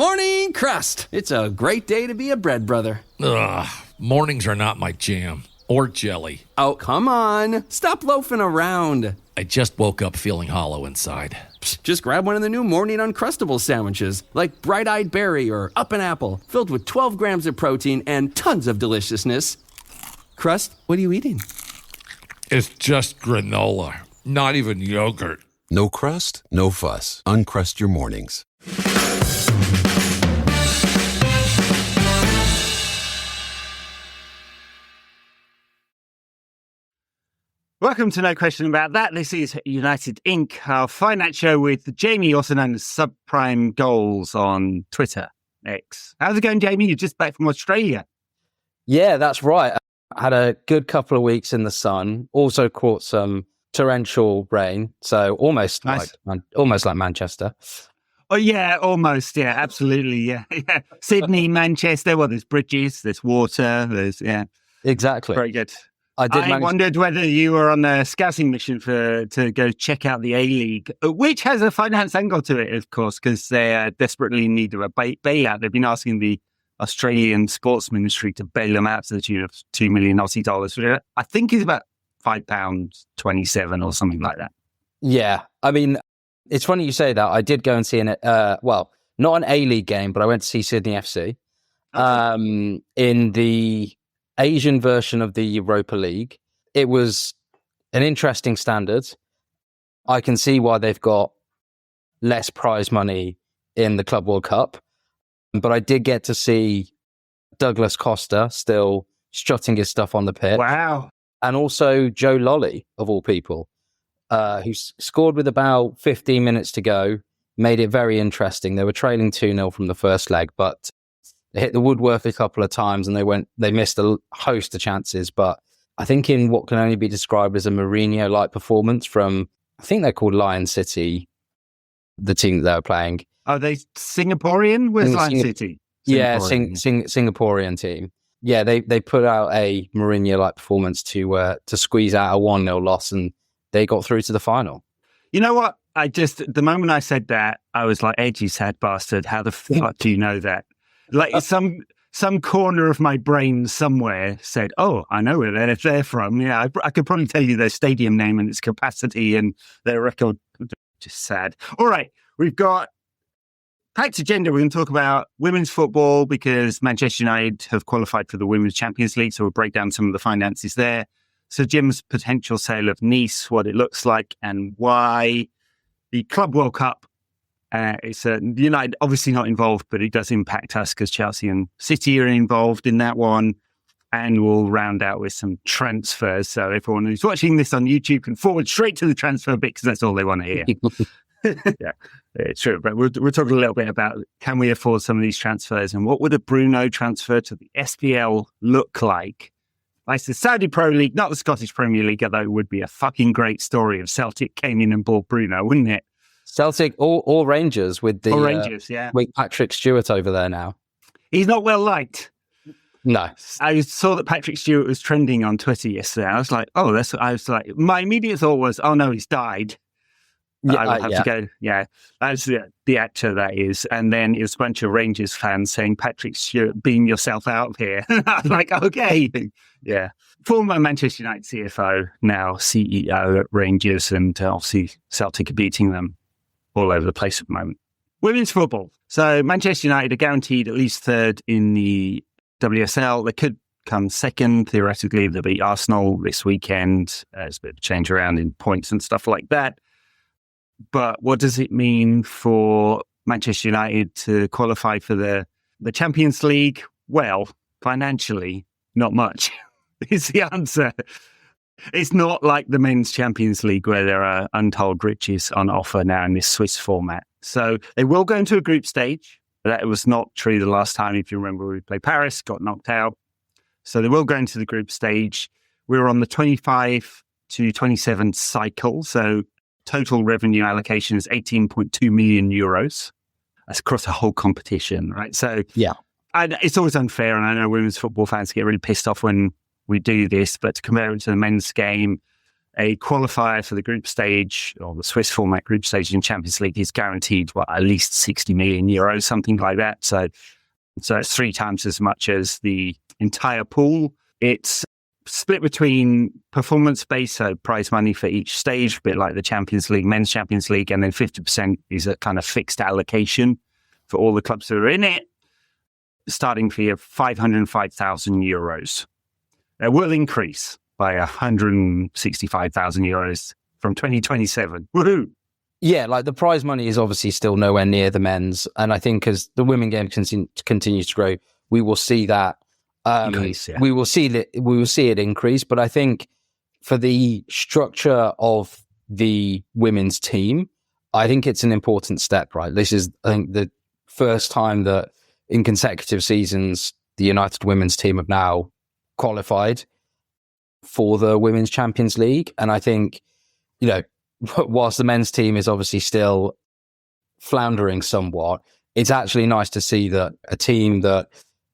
morning, crust. It's a great day to be a bread brother. Ugh, mornings are not my jam. Or jelly. Oh, come on. Stop loafing around. I just woke up feeling hollow inside. Psst, just grab one of the new Morning Uncrustables sandwiches, like Bright-Eyed Berry or Up and Apple, filled with 12 grams of protein and tons of deliciousness. Crust, what are you eating? It's just granola, not even yogurt. No crust, no fuss. Uncrust your mornings. Welcome to No Question About That. This is United Inc., our finance show with Jamie, also known as Subprime Goals on Twitter, X. How's it going, Jamie? You're just back from Australia. Yeah, that's right. I had a good couple of weeks in the sun. Also caught some torrential rain, so almost nice. like Manchester. Oh, yeah, almost. Yeah, absolutely. Yeah. Sydney, Manchester. Well, there's bridges, there's water, Exactly. Very good. I wondered whether you were on a scouting mission to go check out the A-League, which has a finance angle to it, of course, because they desperately in need of a bailout. They've been asking the Australian Sports Ministry to bail them out to the tune of 2 million Aussie dollars, which I think is about £5.27 or something like that. Yeah. I mean, it's funny you say that. I did go and see not an A-League game, but I went to see Sydney FC in the Asian version of the Europa League. It was an interesting standard. I can see why they've got less prize money in the Club World Cup, but I did get to see Douglas Costa still strutting his stuff on the pitch. Wow. And also Joe Lolly, of all people, who scored with about 15 minutes to go, made it very interesting. They were trailing 2-0 from the first leg, but they hit the woodwork a couple of times and they missed a host of chances. But I think in what can only be described as a Mourinho-like performance from, I think they're called Lion City, the team that they were playing. Are they Singaporean? Where's Lion City? Yeah, Singaporean team. Yeah, they put out a Mourinho-like performance to squeeze out a 1-0 loss, and they got through to the final. You know what? The moment I said that, I was like, edgy, sad bastard. How the fuck do you know that? Like some corner of my brain somewhere said, oh, I know where they're from. Yeah, I could probably tell you their stadium name and its capacity and their record. Just sad. All right, we've got packed agenda. We're going to talk about women's football because Manchester United have qualified for the Women's Champions League, so we'll break down some of the finances there. So Jim's potential sale of Nice, what it looks like and why. The Club World Cup. It's United obviously not involved, but it does impact us because Chelsea and City are involved in that one. And we'll round out with some transfers. So everyone who's watching this on YouTube can forward straight to the transfer bit because that's all they want to hear. Yeah, it's true. But we're talking a little bit about can we afford some of these transfers and what would a Bruno transfer to the SPL look like? Like the Saudi Pro League, not the Scottish Premier League, although it would be a fucking great story if Celtic came in and bought Bruno, wouldn't it? Celtic or Rangers with the Rangers, yeah, with Patrick Stewart over there now. He's not well liked. No, I saw that Patrick Stewart was trending on Twitter yesterday. I was like, my immediate thought was, oh no, he's died. Yeah, I will have to go. Yeah, that's the actor that is. And then it was a bunch of Rangers fans saying, Patrick Stewart, beam yourself out of here. I was like, okay. Yeah. Former Manchester United CFO, now CEO at Rangers, and obviously Celtic are beating them all over the place at the moment. Women's football. So Manchester United are guaranteed at least third in the WSL. They could come second, theoretically, if they beat Arsenal this weekend. There's a bit of change around in points and stuff like that. But what does it mean for Manchester United to qualify for the Champions League? Well, financially, not much is the answer. It's not like the Men's Champions League where there are untold riches on offer now in this Swiss format. So they will go into a group stage. That was not true the last time. If you remember, we played Paris, got knocked out. So they will go into the group stage. We're on the 25 to 27 cycle. So total revenue allocation is 18.2 million euros. That's across the whole competition, right? So yeah, and it's always unfair. And I know women's football fans get really pissed off when we do this, but to compare it to the men's game, a qualifier for the group stage or the Swiss format group stage in Champions League is guaranteed at least 60 million euros, something like that. So it's 3 times as much as the entire pool. It's split between performance-based, so prize money for each stage, a bit like the Champions League, Men's Champions League, and then 50% is a kind of fixed allocation for all the clubs that are in it. Starting fee of 505,000 euros. It will increase by 165,000 euros from 2027. Woohoo! Yeah, like the prize money is obviously still nowhere near the men's. And I think as the women game continues to grow, we will see that increase. Yeah. We will see it increase. But I think for the structure of the women's team, I think it's an important step, right? This is, I think, the first time that in consecutive seasons, the United women's team have now qualified for the Women's Champions League. And I think, whilst the men's team is obviously still floundering somewhat, it's actually nice to see that a team that,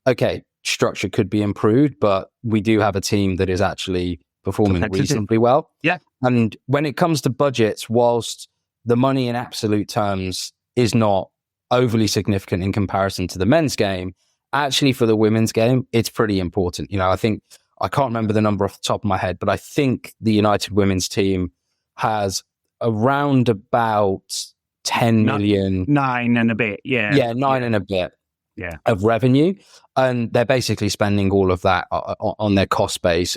okay, structure could be improved, but we do have a team that is actually performing reasonably well. Yeah. And when it comes to budgets, whilst the money in absolute terms is not overly significant in comparison to the men's game, actually for the women's game, it's pretty important. I think, I can't remember the number off the top of my head, but I think the United women's team has around about 10 million. 9 and a bit, yeah. Yeah, 9 and a bit of revenue. And they're basically spending all of that on their cost base.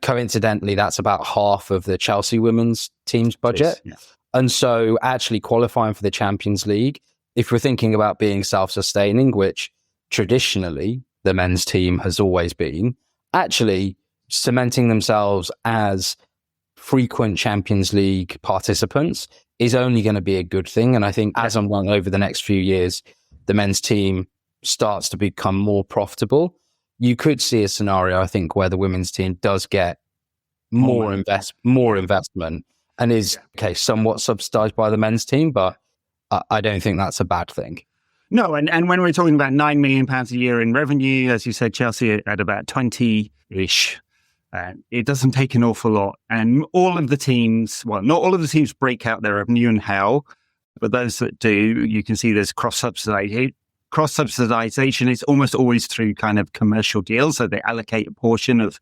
Coincidentally, that's about half of the Chelsea women's team's budget. Yeah. And so actually qualifying for the Champions League, if we're thinking about being self-sustaining, which traditionally the men's team has always been, actually cementing themselves as frequent Champions League participants is only going to be a good thing. And I think as and when over the next few years, the men's team starts to become more profitable, you could see a scenario, I think, where the women's team does get more investment and is somewhat subsidized by the men's team. But I don't think that's a bad thing. No, and when we're talking about £9 million a year in revenue, as you said, Chelsea at about 20-ish, it doesn't take an awful lot. And all of the teams, well, not all of the teams break out their revenue and how, but those that do, you can see there's cross-subsidization. Cross-subsidization is almost always through kind of commercial deals. So they allocate a portion of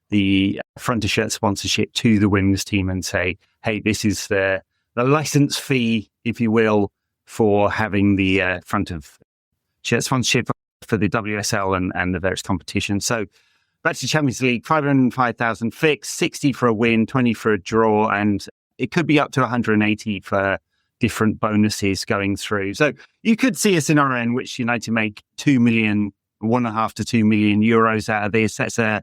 the front of shirt sponsorship to the women's team and say, hey, this is the license fee, if you will, for having the front of shirt sponsorship for the WSL and the various competitions. So back to Champions League, 505,000 fixed, 60 for a win, 20 for a draw, and it could be up to 180 for different bonuses going through. So you could see a scenario in which United make 2 million, 1.5 to 2 million euros out of this. That's a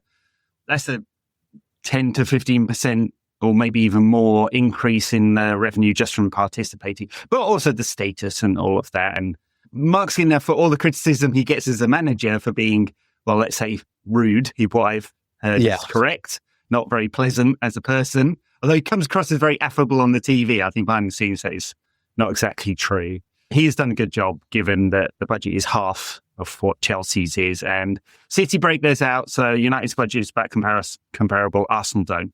10 to 15% or maybe even more increase in revenue just from participating, but also the status and all of that. And Mark's in there for all the criticism he gets as a manager for being, well, let's say rude, what I've heard is correct, not very pleasant as a person. Although he comes across as very affable on the TV, I think behind the scenes that is not exactly true. He's done a good job given that the budget is half of what Chelsea's is. And City break theirs out, so United's budget is about comparable. Arsenal don't.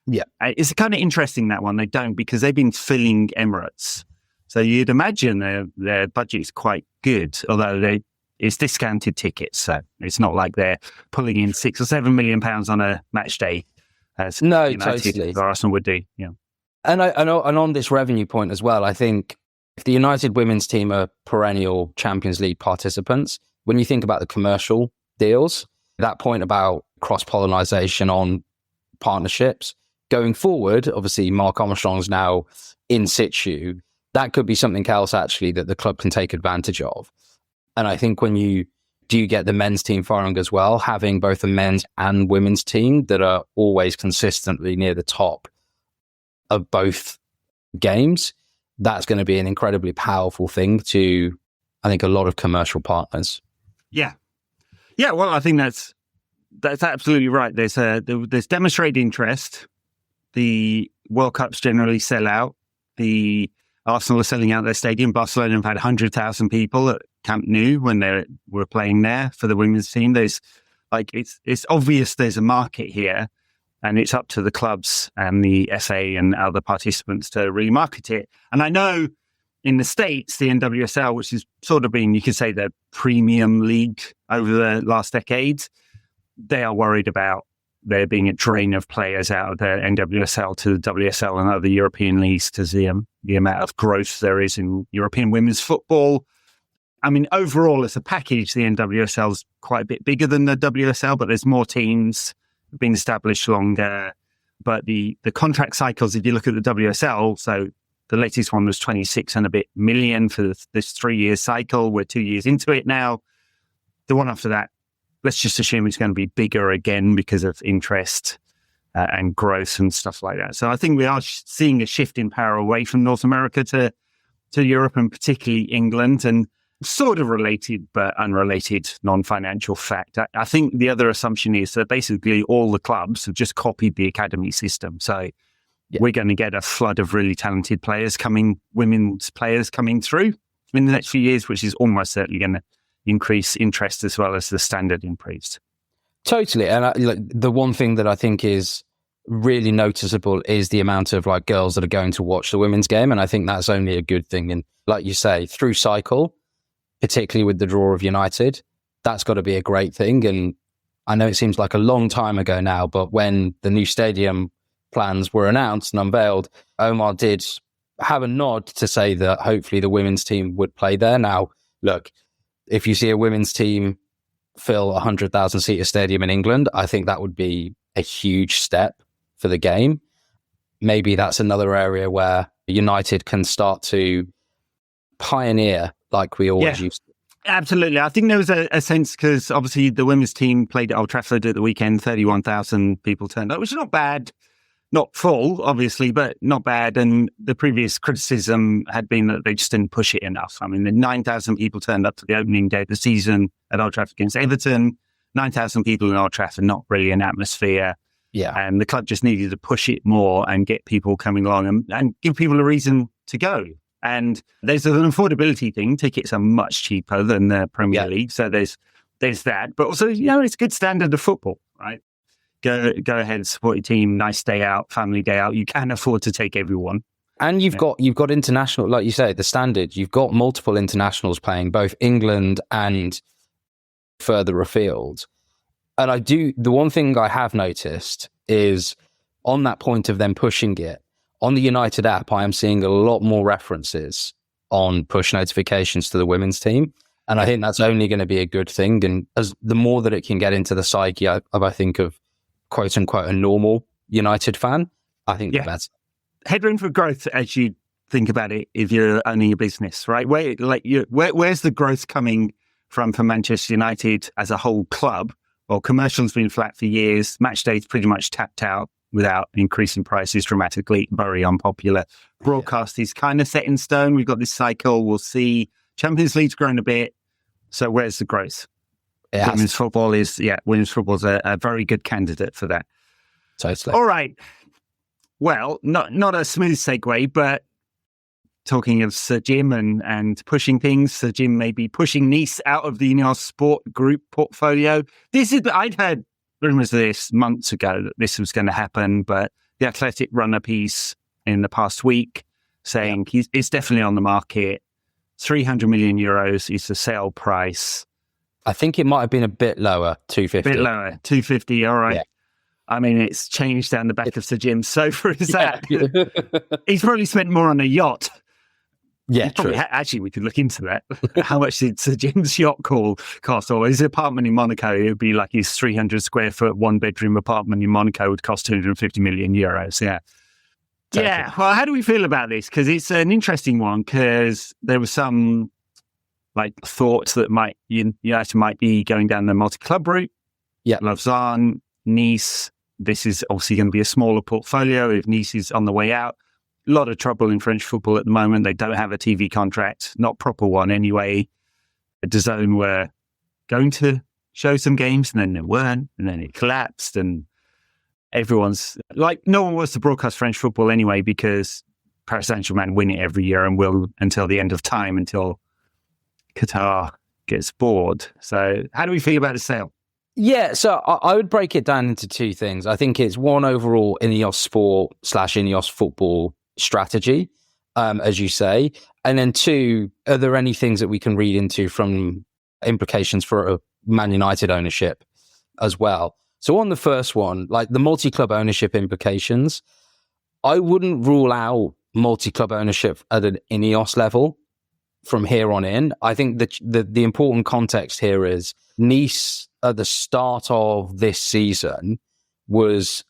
Yeah, it's kind of interesting that one. They don't, because they've been filling Emirates. So you'd imagine their budget is quite good, although it's discounted tickets. So it's not like they're pulling in £6 or £7 million on a match day, as United or Arsenal would do. Yeah, and on this revenue point as well, I think if the United women's team are perennial Champions League participants, when you think about the commercial deals, that point about cross-pollination on partnerships, going forward, obviously Mark Armstrong's now in situ. That could be something else actually that the club can take advantage of. And I think when you do get the men's team firing as well, having both a men's and women's team that are always consistently near the top of both games, that's going to be an incredibly powerful thing to, I think, a lot of commercial partners. Yeah. Yeah, well, I think that's absolutely right. There's demonstrated interest. The World Cups generally sell out. The Arsenal are selling out their stadium. Barcelona have had 100,000 people at Camp Nou when they were playing there for the women's team. There's it's obvious there's a market here. And it's up to the clubs and the FA and other participants to really market it. And I know in the States, the NWSL, which has sort of been, you could say, the premium league over the last decades, they are worried about there being a drain of players out of the NWSL to the WSL and other European leagues because the amount of growth there is in European women's football. I mean, overall, as a package, the NWSL is quite a bit bigger than the WSL, but there's more teams been established longer. But the contract cycles, if you look at the WSL, so the latest one was 26 and a bit million for this 3-year cycle. We're 2 years into it now. The one after that, let's just assume it's going to be bigger again because of interest and growth and stuff like that. So I think we are seeing a shift in power away from North America to Europe and particularly England, and sort of related but unrelated non-financial fact. I think the other assumption is that basically all the clubs have just copied the academy system. So we're going to get a flood of really talented women's players coming through in the next few years, which is almost certainly going to increase interest as well as the standard improves. Totally. And the one thing that I think is really noticeable is the amount of girls that are going to watch the women's game. And I think that's only a good thing. And like you say, through cycle, particularly with the draw of United, that's got to be a great thing. And I know it seems like a long time ago now, but when the new stadium plans were announced and unveiled, Omar did have a nod to say that hopefully the women's team would play there. Now, look, if you see a women's team fill a 100,000-seater stadium in England, I think that would be a huge step for the game. Maybe that's another area where United can start to pioneer like we always used to. Absolutely. I think there was a sense, because obviously the women's team played at Old Trafford at the weekend, 31,000 people turned up, which is not bad. Not full, obviously, but not bad. And the previous criticism had been that they just didn't push it enough. I mean, the 9,000 people turned up to the opening day of the season at Old Trafford against Everton. 9,000 people in Old Trafford, not really an atmosphere. Yeah. And the club just needed to push it more and get people coming along and give people a reason to go. And there's an affordability thing. Tickets are much cheaper than the Premier League. So there's that. But also, it's a good standard of football, right? Go ahead, support your team, nice day out, family day out. You can afford to take everyone. And you've got international, like you say, the standard. You've got multiple internationals playing, both England and further afield. And the one thing I have noticed is on that point of them pushing it, on the United app, I am seeing a lot more references on push notifications to the women's team. And I think that's only going to be a good thing. And as the more that it can get into the psyche, I think of quote unquote a normal United fan, I think the better. Headroom for growth as you think about it if you're owning a business, right? Where's the growth coming from for Manchester United as a whole club? Well, commercial's been flat for years. Match day's pretty much tapped out without increasing prices dramatically. Very unpopular. Broadcast is kind of set in stone. We've got this cycle. We'll see. Champions League's grown a bit. So where's the growth? Women's football is a very good candidate for that. Totally. All right. Well, not a smooth segue, but talking of Sir Jim and pushing things, Sir Jim may be pushing Nice out of the Ineos Sport Group portfolio. I'd heard rumours of this months ago that this was going to happen, but the Athletic runner piece in the past week saying it's definitely on the market. 300 million euros is the sale price. I think it might have been a bit lower, 250. A bit lower, 250, all right. Yeah. I mean, it's changed down the back of Sir Jim's sofa, is that? He's probably spent more on a yacht. Yeah, true. Actually, we could look into that. How much did Sir Jim's yacht cost? Or his apartment in Monaco, it would be like his 300 square foot, 1-bedroom apartment in Monaco would cost 250 million euros. Yeah. Totally. Yeah. Well, how do we feel about this? Because it's an interesting one, because there was some thoughts that United might be going down the multi-club route. Yeah. Lausanne, Nice. This is obviously going to be a smaller portfolio if Nice is on the way out. A lot of trouble in French football at the moment. They don't have a TV contract, not proper one anyway. DAZN were going to show some games and then they weren't, and then it collapsed, and everyone's no one wants to broadcast French football anyway because Paris Saint-Germain win it every year and will until the end of time, until Qatar gets bored. So how do we feel about the sale? Yeah, so I would break it down into two things. I think it's one, overall Ineos sport / Ineos football strategy, as you say. And then two, are there any things that we can read into from implications for Man United ownership as well? So on the first one, like the multi-club ownership implications, I wouldn't rule out multi-club ownership at an Ineos level from here on in. I think that the important context here is Nice at the start of this season was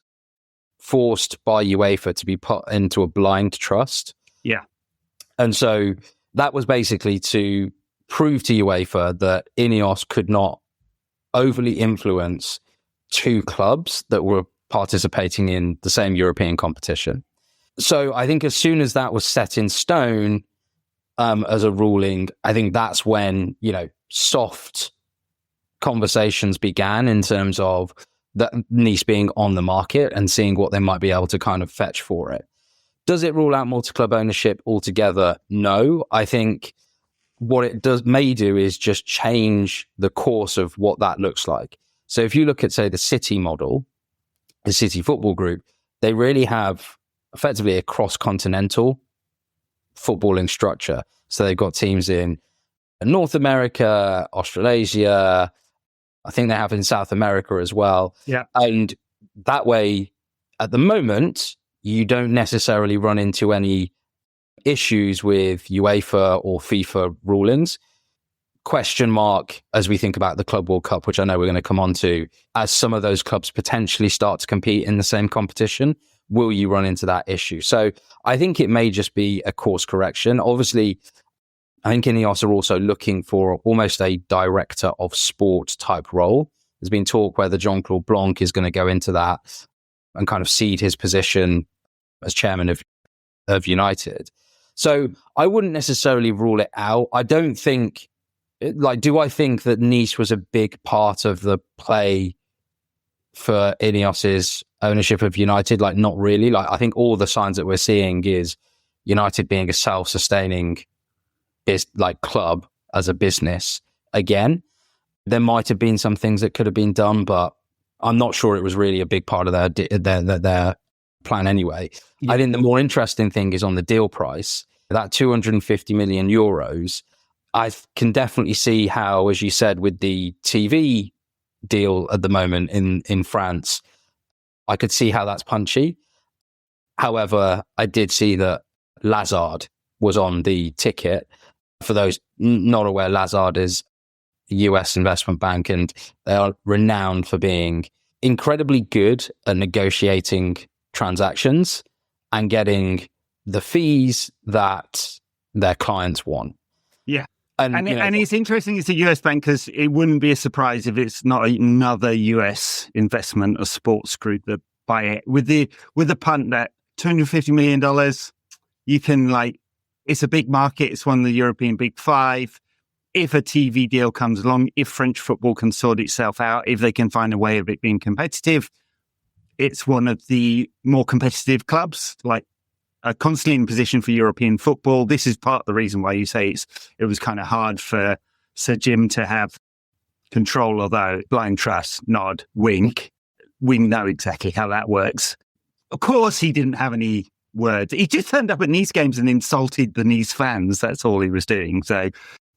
forced by UEFA to be put into a blind trust. Yeah. And so that was basically to prove to UEFA that Ineos could not overly influence two clubs that were participating in the same European competition. So I think as soon as that was set in stone as a ruling, I think that's when, soft conversations began in terms of that Nice being on the market and seeing what they might be able to kind of fetch for it. Does it rule out multi-club ownership altogether? No. I think what it may do is just change the course of what that looks like. So if you look at, say, the City model, the City Football Group, they really have effectively a cross-continental footballing structure. So they've got teams in North America, Australasia, I think they have in South America as well. Yeah. And that way, at the moment, you don't necessarily run into any issues with UEFA or FIFA rulings. Question mark as we think about the Club World Cup, which I know we're going to come on to, as some of those clubs potentially start to compete in the same competition, will you run into that issue? So I think it may just be a course correction. Obviously, I think Ineos are also looking for almost a director of sport type role. There's been talk whether Jean-Claude Blanc is going to go into that and kind of cede his position as chairman of United. So I wouldn't necessarily rule it out. I don't think, do I think that Nice was a big part of the play for Ineos's ownership of United? Not really. I think all the signs that we're seeing is United being a self-sustaining club as a business. Again, there might have been some things that could have been done, but I'm not sure it was really a big part of their plan anyway. Yeah. I think the more interesting thing is on the deal price, that 250 million euros. I can definitely see how, as you said, with the TV deal at the moment in France, I could see how that's punchy. However, I did see that Lazard was on the ticket. For those not aware, Lazard is a US investment bank, and they are renowned for being incredibly good at negotiating transactions and getting the fees that their clients want. Yeah. And it's interesting it's a US bank because it wouldn't be a surprise if it's not another US investment or sports group that buy it. With the punt that $250 million, you can it's a big market. It's one of the European big five. If a TV deal comes along, if French football can sort itself out, if they can find a way of it being competitive, it's one of the more competitive clubs, constantly in position for European football. This is part of the reason why you say it was kind of hard for Sir Jim to have control, although blind trust, nod, wink. We know exactly how that works. Of course, he didn't have any words. He just turned up at Nice games and insulted the Nice fans. That's all he was doing. So,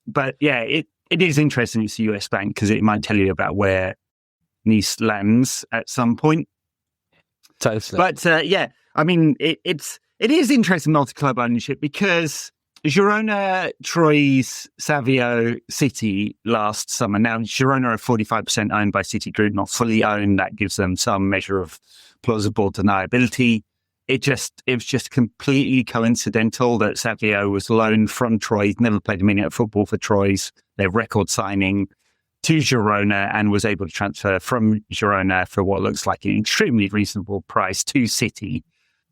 but yeah, it is interesting. It's a US bank because it might tell you about where Nice lands at some point. Totally. But I mean, it is interesting multi-club ownership because Girona, Troyes, Savio, City last summer. Now, Girona are 45% owned by City Group, not fully owned. That gives them some measure of plausible deniability. It was just completely coincidental that Savio was loaned from Troyes, never played a minute of football for Troyes, their record signing, to Girona, and was able to transfer from Girona for what looks like an extremely reasonable price to City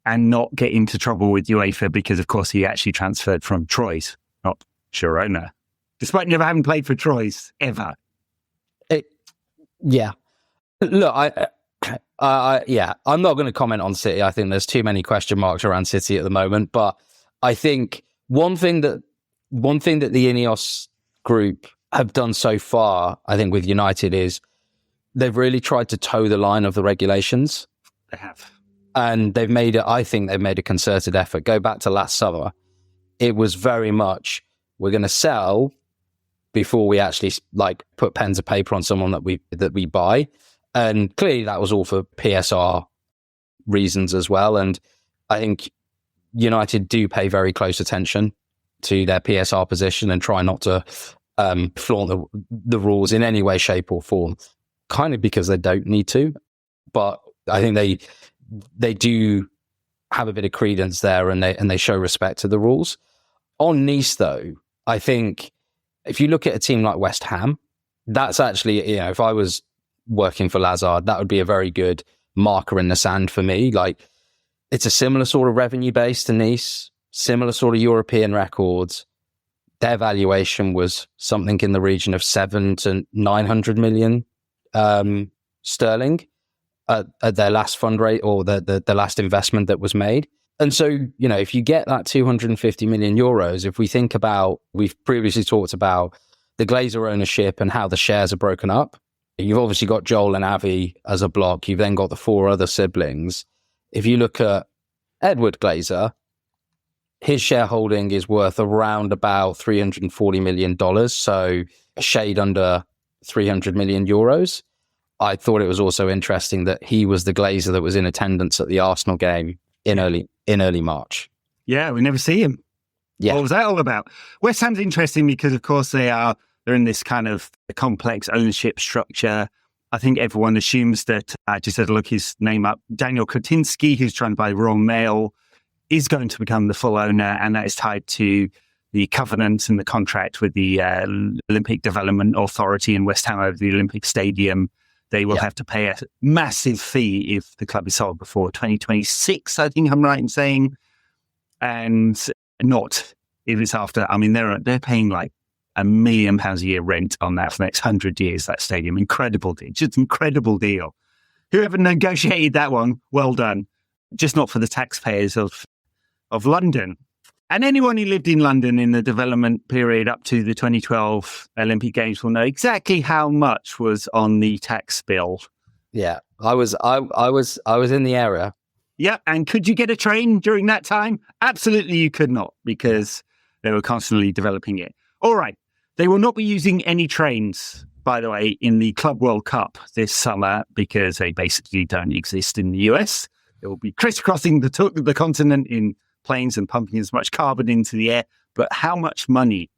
and not get into trouble with UEFA because, of course, he actually transferred from Troyes, not Girona, despite never having played for Troyes ever. Yeah. Look, I'm not going to comment on City. I think there's too many question marks around City at the moment. But I think one thing that the Ineos group have done so far, I think with United, is they've really tried to toe the line of the regulations. They have. And I think they've made a concerted effort. Go back to last summer. It was very much, we're going to sell before we actually like put pen to paper on someone that we buy. And clearly that was all for PSR reasons as well. And I think United do pay very close attention to their PSR position and try not to flaunt the rules in any way, shape or form, kind of because they don't need to. But I think they do have a bit of credence there, and they show respect to the rules. On Nice, though, I think if you look at a team like West Ham, that's actually, if I was working for Lazard, that would be a very good marker in the sand for me. Like, it's a similar sort of revenue base to Nice, similar sort of European records. Their valuation was something in the region of 700 to 900 million sterling at their last fundraise or the last investment that was made. And so, if you get that 250 million euros, if we think about, we've previously talked about the Glazer ownership and how the shares are broken up. You've obviously got Joel and Avi as a block. You've then got the 4 other siblings. If you look at Edward Glazer, his shareholding is worth around about $340 million, so a shade under 300 million euros. I thought it was also interesting that he was the Glazer that was in attendance at the Arsenal game in early March. Yeah, we never see him. Yeah. What was that all about? West Ham's interesting because, of course, they're in this kind of complex ownership structure. I think everyone assumes that, I just had to look his name up, Daniel Kotinski, who's trying to buy Royal Mail, is going to become the full owner, and that is tied to the covenants and the contract with the Olympic Development Authority in West Ham over the Olympic Stadium. They will have to pay a massive fee if the club is sold before 2026, I think I'm right in saying, and not if it's after. I mean, they're paying like £1 million a year rent on that for the next 100 years, that stadium. Incredible deal. Just incredible deal. Whoever negotiated that one, well done. Just not for the taxpayers of London. And anyone who lived in London in the development period up to the 2012 Olympic Games will know exactly how much was on the tax bill. Yeah, I was in the area. Yeah, and could you get a train during that time? Absolutely, you could not, because they were constantly developing it. All right, they will not be using any trains, by the way, in the Club World Cup this summer, because they basically don't exist in the US. They will be crisscrossing the continent in planes and pumping as much carbon into the air. But how much money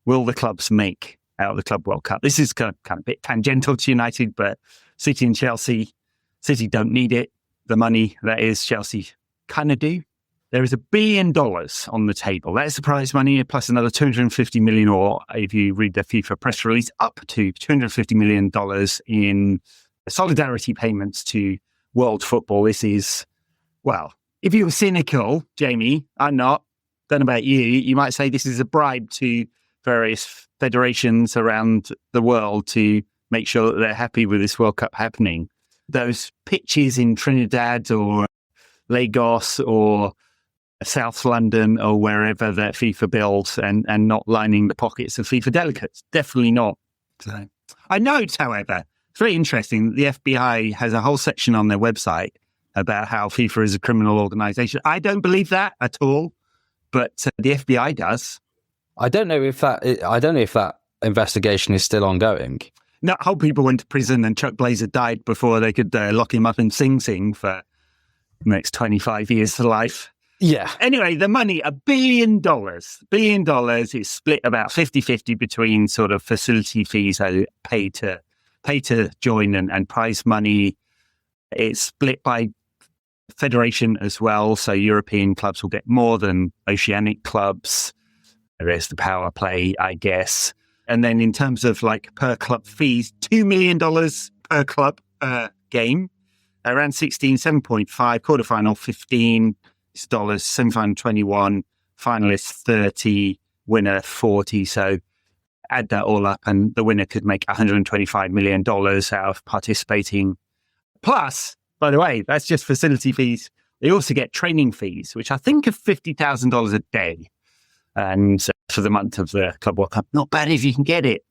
will the clubs make out of the Club World Cup? This is kind of a bit tangential to United, but City and Chelsea, City don't need it. The money, that is, Chelsea kind of do. There is $1 billion on the table. That is the prize money, plus another 250 million, or if you read the FIFA press release, up to $250 million in solidarity payments to world football. This is, well, if you were cynical, Jamie, I'm not, don't know about you, you might say this is a bribe to various federations around the world to make sure that they're happy with this World Cup happening. Those pitches in Trinidad or Lagos or South London or wherever that FIFA builds and not lining the pockets of FIFA delegates. Definitely not. So, I note, however, it's very interesting that the FBI has a whole section on their website about how FIFA is a criminal organization. I don't believe that at all, but the FBI does. I don't know if that investigation is still ongoing. No, whole people went to prison and Chuck Blazer died before they could lock him up in Sing Sing for the next 25 years to life. Yeah. Anyway, the money, $1 billion. $1 billion is split about 50-50 between sort of facility fees pay to join and prize money. It's split by federation as well. So European clubs will get more than Oceanic clubs. There is the power play, I guess. And then in terms of like per club fees, $2 million per club game, around 16, 7.5, quarterfinal 15 dollars, semifinal 21, finalists 30, winner 40. So add that all up and the winner could make $125 million out of participating. Plus, by the way, that's just facility fees. They also get training fees, which I think are $50,000 a day. And for the month of the Club World Cup, not bad if you can get it.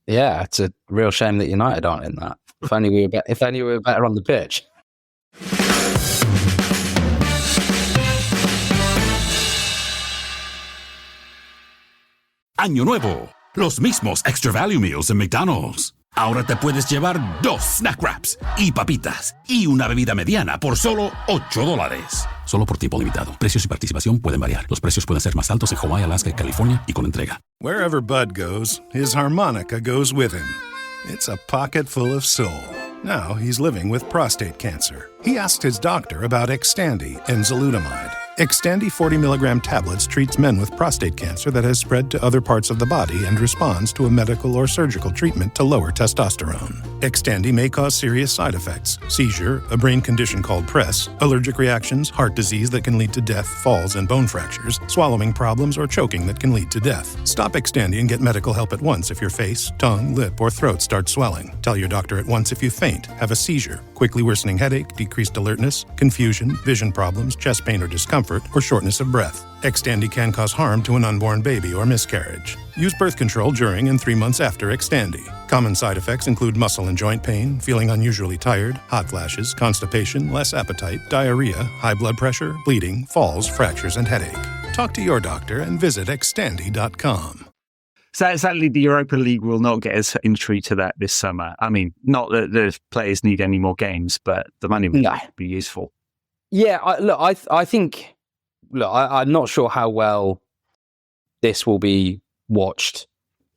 Yeah, it's a real shame that United aren't in that. If only we were better on the pitch. Año nuevo, los mismos Extra Value Meals en McDonald's. Ahora te puedes llevar 2 snack wraps y papitas y una bebida mediana por solo $8. Solo por tiempo limitado. Precios y participación pueden variar. Los precios pueden ser más altos en Hawaii, Alaska y California y con entrega. Wherever Bud goes, his harmonica goes with him. It's a pocket full of soul. Now he's living with prostate cancer. He asked his doctor about Xtandi and enzalutamide. Xtandi 40 milligram tablets treats men with prostate cancer that has spread to other parts of the body and responds to a medical or surgical treatment to lower testosterone. Xtandi may cause serious side effects: seizure, a brain condition called PRESS, allergic reactions, heart disease that can lead to death, falls and bone fractures, swallowing problems, or choking that can lead to death. Stop Xtandi and get medical help at once if your face, tongue, lip, or throat start swelling. Tell your doctor at once if you faint, have a seizure, quickly worsening headache, decreased alertness, confusion, vision problems, chest pain or discomfort, or shortness of breath. Xtandi can cause harm to an unborn baby or miscarriage. Use birth control during and 3 months after Xtandi. Common side effects include muscle and joint pain, feeling unusually tired, hot flashes, constipation, less appetite, diarrhea, high blood pressure, bleeding, falls, fractures, and headache. Talk to your doctor and visit xtandi.com. So sadly, the Europa League will not get us entry to that this summer. I mean, not that the players need any more games, but the money would be useful. Yeah, I think... Look, I'm not sure how well this will be watched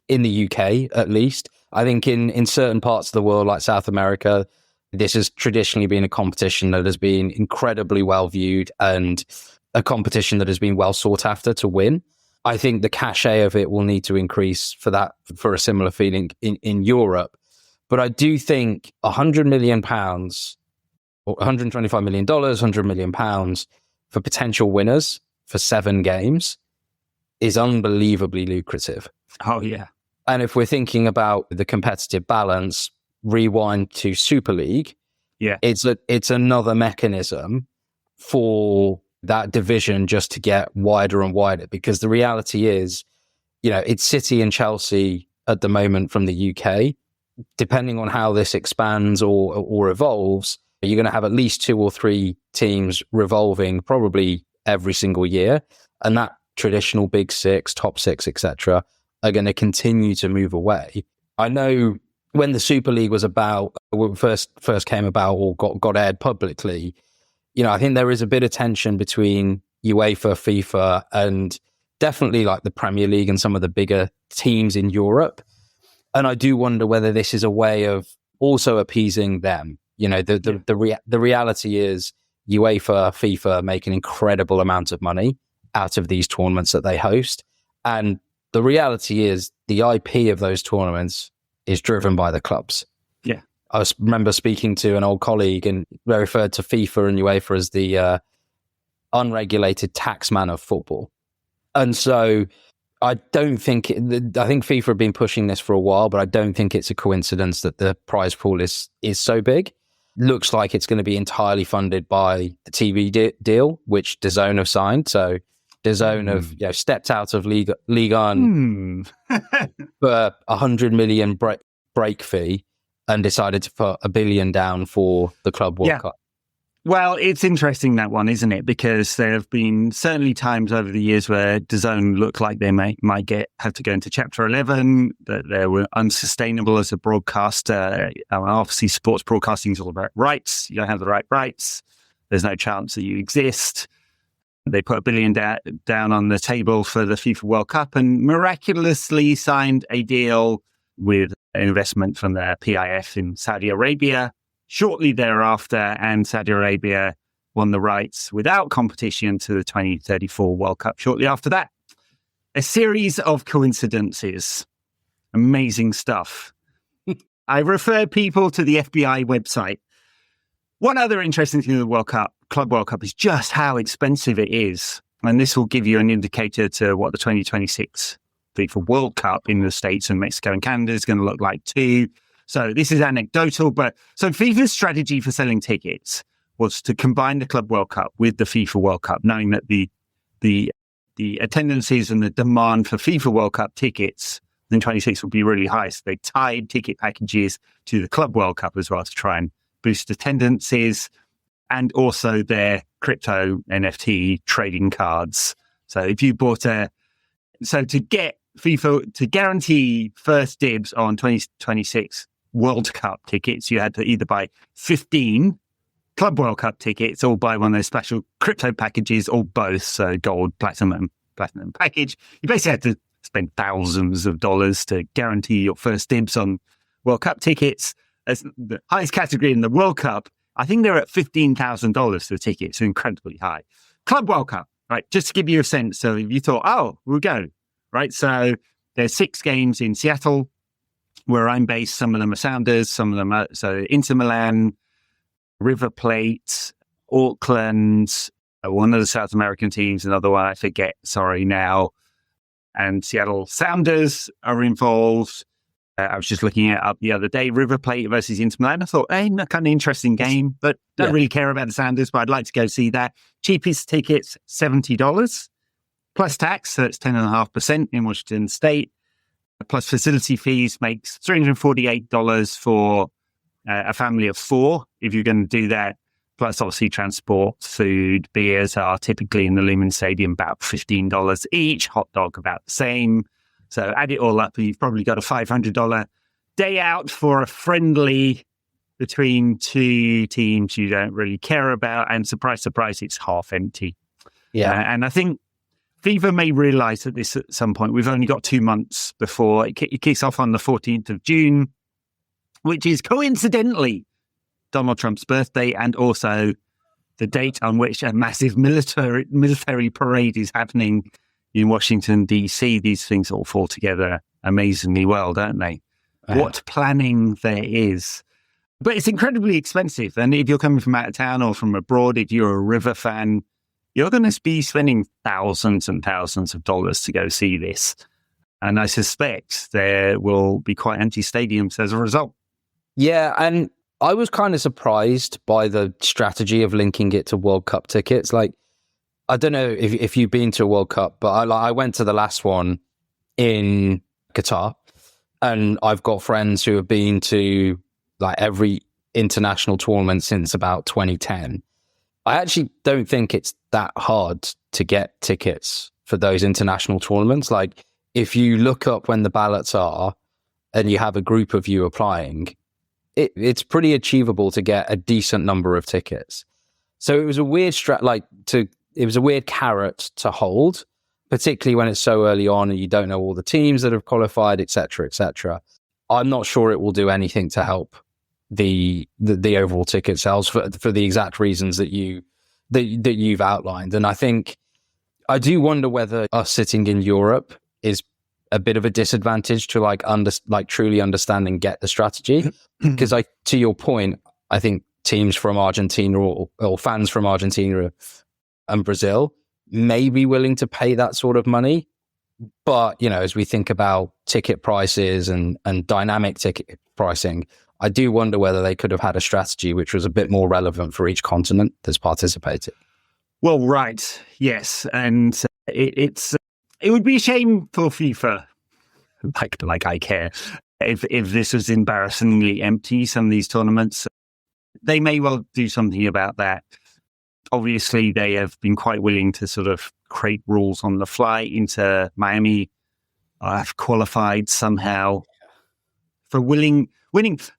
in the UK, at least. I think in certain parts of the world, like South America, this has traditionally been a competition that has been incredibly well viewed and a competition that has been well sought after to win. I think the cachet of it will need to increase for a similar feeling in Europe. But I do think £100 million, or $125 million, £100 million for potential winners for 7 games is unbelievably lucrative. Oh, yeah. And if we're thinking about the competitive balance, rewind to Super League, it's another mechanism for that division just to get wider and wider. Because the reality is, it's City and Chelsea at the moment from the UK. Depending on how this expands or evolves, you're going to have at least 2 or 3 teams revolving probably every single year. And that traditional big 6, top 6, etc., are going to continue to move away. I know when the Super League was first came about or got aired publicly, I think there is a bit of tension between UEFA, FIFA, and definitely like the Premier League and some of the bigger teams in Europe. And I do wonder whether this is a way of also appeasing them. The reality is UEFA, FIFA make an incredible amount of money out of these tournaments that they host. And the reality is the IP of those tournaments is driven by the clubs. Yeah. I remember speaking to an old colleague and they referred to FIFA and UEFA as the unregulated taxman of football. And so I think FIFA have been pushing this for a while, but I don't think it's a coincidence that the prize pool is so big. Looks like it's going to be entirely funded by the TV deal, which DAZN have signed. So DAZN have stepped out of Ligue 1 for $100 million break fee and decided to put $1 billion down for the Club World Cup. Well, it's interesting, that one, isn't it? Because there have been certainly times over the years where DAZN looked like they might have to go into Chapter 11, that they were unsustainable as a broadcaster. Obviously, sports broadcasting is all about rights. You don't have the right rights. There's no chance that you exist. They put $1 billion down on the table for the FIFA World Cup and miraculously signed a deal with an investment from the PIF in Saudi Arabia shortly thereafter, and Saudi Arabia won the rights without competition to the 2034 World Cup shortly after that. A series of coincidences. Amazing stuff. I refer people to the FBI website. One other interesting thing of the Club World Cup is just how expensive it is. And this will give you an indicator to what the 2026 FIFA World Cup in the States and Mexico and Canada is going to look like too. So this is anecdotal, but so FIFA's strategy for selling tickets was to combine the Club World Cup with the FIFA World Cup, knowing that the attendances and the demand for FIFA World Cup tickets then 26 would be really high. So they tied ticket packages to the Club World Cup as well to try and boost attendances, and also their crypto NFT trading cards. So if you bought to get FIFA to guarantee first dibs on 2026 World Cup tickets, you had to either buy 15 Club World Cup tickets or buy one of those special crypto packages, or both. So gold, platinum package. You basically had to spend thousands of dollars to guarantee your first dibs on World Cup tickets. As the highest category in the World Cup, I think they're at $15,000 for tickets, so incredibly high. Club World Cup, right? Just to give you a sense. So if you thought, oh, we'll go, right? So there's 6 games in Seattle, where I'm based. Some of them are Sounders, some of them are, so Inter Milan, River Plate, Auckland, one of the South American teams, another one I forget, sorry now, and Seattle Sounders are involved. I was just looking it up the other day, River Plate versus Inter Milan. I thought, hey, kind of interesting game, but don't really care about the Sounders, but I'd like to go see that. Cheapest tickets, $70 plus tax, so it's 10.5% in Washington State, plus facility fees makes $348 for a family of 4 if you're going to do that. Plus, obviously, transport, food, beers are typically in the Lumen Stadium about $15 each. Hot dog about the same. So add it all up, and you've probably got a $500 day out for a friendly between 2 teams you don't really care about. And surprise, surprise, it's half empty. Yeah. And I think FIFA may realize that this at some point. We've only got 2 months before it kicks off on the 14th of June, which is coincidentally Donald Trump's birthday, and also the date on which a massive military parade is happening in Washington, D.C. These things all fall together amazingly well, don't they? What planning there is. But it's incredibly expensive. And if you're coming from out of town or from abroad, if you're a River fan, you're going to be spending thousands and thousands of dollars to go see this. And I suspect there will be quite empty stadiums as a result. Yeah, and I was kind of surprised by the strategy of linking it to World Cup tickets. Like, I don't know if you've been to a World Cup, but I went to the last one in Qatar, and I've got friends who have been to like every international tournament since about 2010. I actually don't think it's that hard to get tickets for those international tournaments. Like, if you look up when the ballots are and you have a group of you applying, it's pretty achievable to get a decent number of tickets. So it was a weird it was a weird carrot to hold, particularly when it's so early on and you don't know all the teams that have qualified, etc., etc. I'm not sure it will do anything to help the overall ticket sales for the exact reasons that you've outlined. And I think I do wonder whether us sitting in Europe is a bit of a disadvantage to truly understand and get the strategy. Because to your point, I think teams from Argentina or fans from Argentina and Brazil may be willing to pay that sort of money. But, as we think about ticket prices and dynamic ticket pricing, I do wonder whether they could have had a strategy which was a bit more relevant for each continent that's participated. Well, right. Yes. And it would be a shame for FIFA, like I care, if this was embarrassingly empty, some of these tournaments. They may well do something about that. Obviously, they have been quite willing to sort of create rules on the fly. Into Miami have qualified somehow for winning.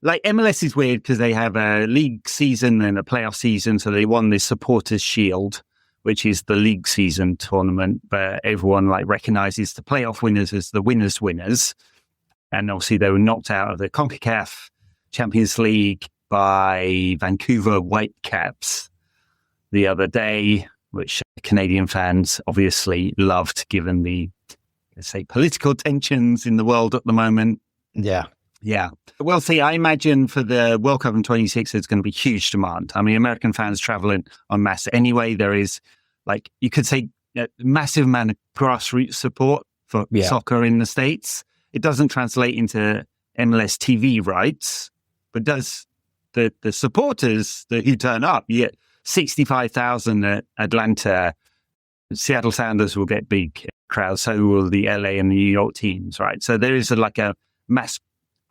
Like MLS is weird because they have a league season and a playoff season. So they won the Supporters Shield, which is the league season tournament, but everyone recognizes the playoff winners as the winners. And obviously they were knocked out of the CONCACAF Champions League by Vancouver Whitecaps the other day, which Canadian fans obviously loved given the, let's say, political tensions in the world at the moment. Yeah. Yeah. Well, see, I imagine for the World Cup in 26, there's going to be huge demand. I mean, American fans traveling en masse anyway. There is, you could say, a massive amount of grassroots support for soccer in the States. It doesn't translate into MLS TV rights, but does the supporters who turn up. You get 65,000 at Atlanta, Seattle Sounders will get big crowds, so will the LA and the New York teams, right? So there is like a mass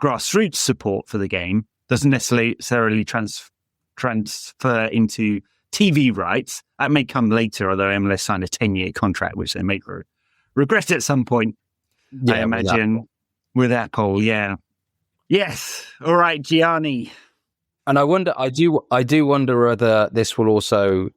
grassroots support for the game. Doesn't necessarily transfer into TV rights. That may come later, although MLS signed a 10-year contract, which they may regret at some point. Yeah, I imagine with Apple. Yeah. Yes. All right, Gianni. And I do wonder whether this will also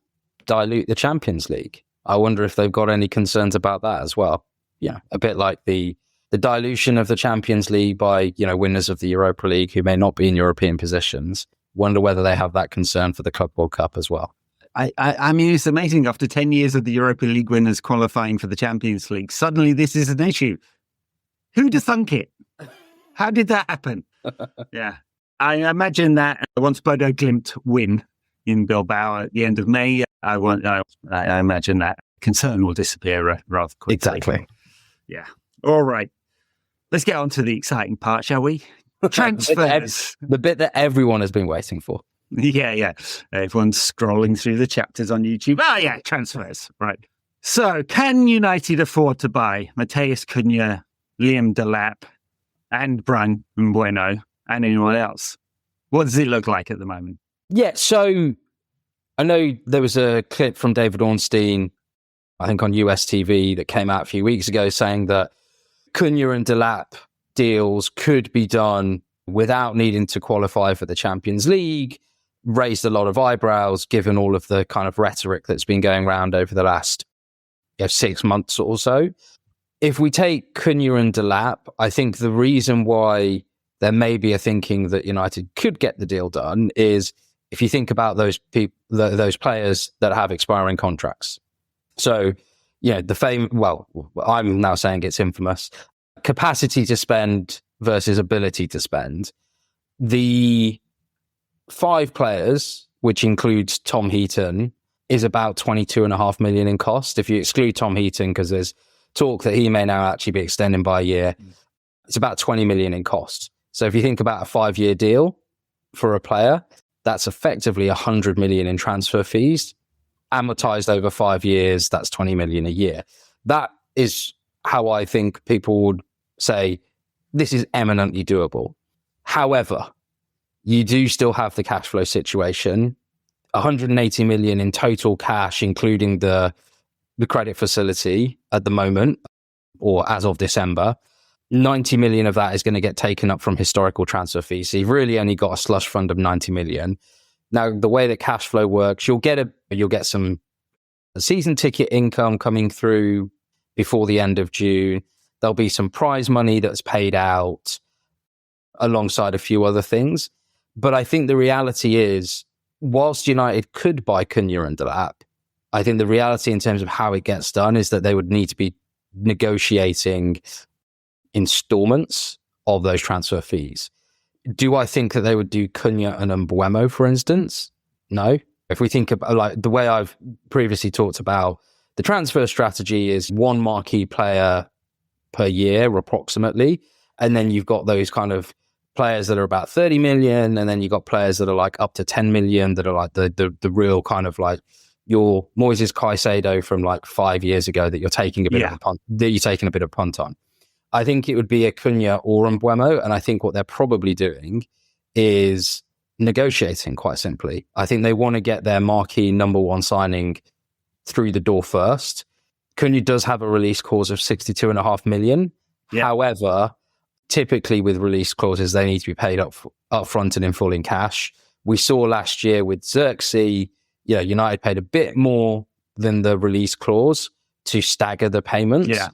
dilute the Champions League. I wonder if they've got any concerns about that as well. Yeah, a bit like the dilution of the Champions League by, winners of the Europa League who may not be in European positions. Wonder whether they have that concern for the Club World Cup as well. I mean, it's amazing. After 10 years of the Europa League winners qualifying for the Champions League, suddenly this is an issue. Who'd have thunk it? How did that happen? Yeah. I imagine that once Bodo Glimt win in Bilbao at the end of May, I imagine that concern will disappear rather quickly. Exactly. Yeah. All right. Let's get on to the exciting part, shall we? Transfers. The bit that everyone has been waiting for. Yeah. Everyone's scrolling through the chapters on YouTube. Oh, yeah, transfers. Right. So, can United afford to buy Matheus Cunha, Liam Delap, and Brian Mbeumo, and anyone else? What does it look like at the moment? Yeah, so I know there was a clip from David Ornstein, I think on US TV, that came out a few weeks ago saying that Cunha and Delap deals could be done without needing to qualify for the Champions League. Raised a lot of eyebrows given all of the kind of rhetoric that's been going around over the last 6 months or so. If we take Cunha and Delap, I think the reason why there may be a thinking that United could get the deal done is if you think about those those players that have expiring contracts. So, I'm now saying it's infamous. Capacity to spend versus ability to spend. The 5 players, which includes Tom Heaton, is about 22.5 million in cost. If you exclude Tom Heaton, because there's talk that he may now actually be extending by a year, it's about 20 million in cost. So if you think about a 5-year deal for a player, that's effectively 100 million in transfer fees. Amortized over 5 years, that's 20 million a year. That is how I think people would say this is eminently doable. However, you do still have the cash flow situation, 180 million in total cash, including the credit facility at the moment, or as of December. 90 million of that is going to get taken up from historical transfer fees. So you've really only got a slush fund of 90 million. Now, the way that cash flow works, you'll get some season ticket income coming through before the end of June. There'll be some prize money that's paid out alongside a few other things. But I think the reality is, whilst United could buy Cunha and Delap, I think the reality in terms of how it gets done is that they would need to be negotiating installments of those transfer fees. Do I think that they would do Cunha and Mbeumo, for instance? No. If we think about like the way I've previously talked about, the transfer strategy is one marquee player per year, approximately. And then you've got those kind of players that are about 30 million. And then you've got players that are like up to 10 million that are like the real kind of like your Moises Caicedo from like 5 years ago that you're taking a bit of a punt on. I think it would be a Cunha or Mbeumo, and I think what they're probably doing is negotiating, quite simply. I think they want to get their marquee number one signing through the door first. Cunha does have a release clause of 62.5 million. Yeah. However, typically with release clauses, they need to be paid up front and in full in cash. We saw last year with Xerxes, United paid a bit more than the release clause to stagger the payments. Yeah.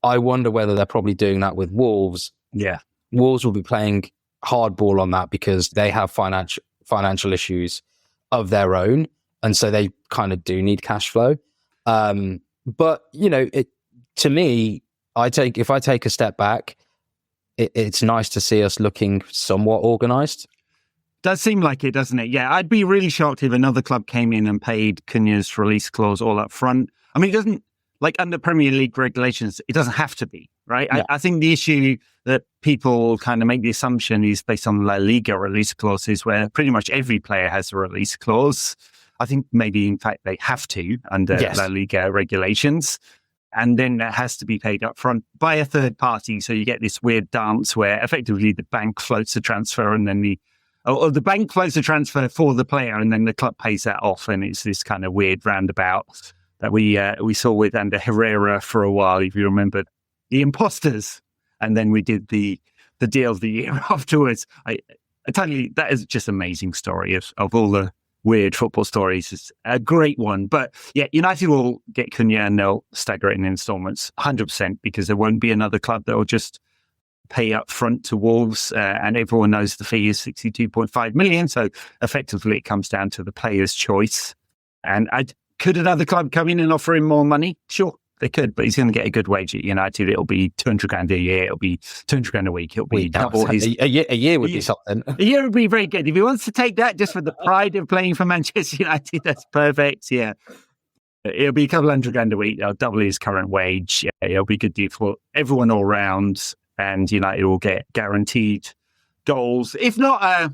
I wonder whether they're probably doing that with Wolves. Yeah. Wolves will be playing hardball on that because they have financial issues of their own. And so they kind of do need cash flow. But, to me, if I take a step back, it's nice to see us looking somewhat organised. Does seem like it, doesn't it? Yeah, I'd be really shocked if another club came in and paid Cunha's release clause all up front. I mean, it doesn't, like under Premier League regulations, it doesn't have to be, right? Yeah. I think the issue that people kind of make the assumption is based on La Liga release clauses where pretty much every player has a release clause. I think maybe, in fact, they have to under La Liga regulations. And then that has to be paid up front by a third party. So you get this weird dance where effectively the bank floats the transfer and then the bank floats the transfer for the player and then the club pays that off. And it's this kind of weird roundabout that we saw with under Herrera for a while, if you remember, the imposters. And then we did the deal of the year afterwards. I tell you, that is just an amazing story of all the weird football stories. It's a great one. But yeah, United will get Cunha and they'll stagger it in installments 100% because there won't be another club that will just pay up front to Wolves. And everyone knows the fee is 62.5 million. So effectively it comes down to the player's choice. And could another club come in and offer him more money? Sure, they could, but he's going to get a good wage at United. It'll be 200 grand a year. It'll be 200 grand a week. It'll be double his... A year would be something. A year would be very good. If he wants to take that just for the pride of playing for Manchester United, that's perfect. Yeah. It'll be a couple hundred grand a week. It'll double his current wage. Yeah, it'll be a good deal for everyone all round. And United will get guaranteed goals. If not a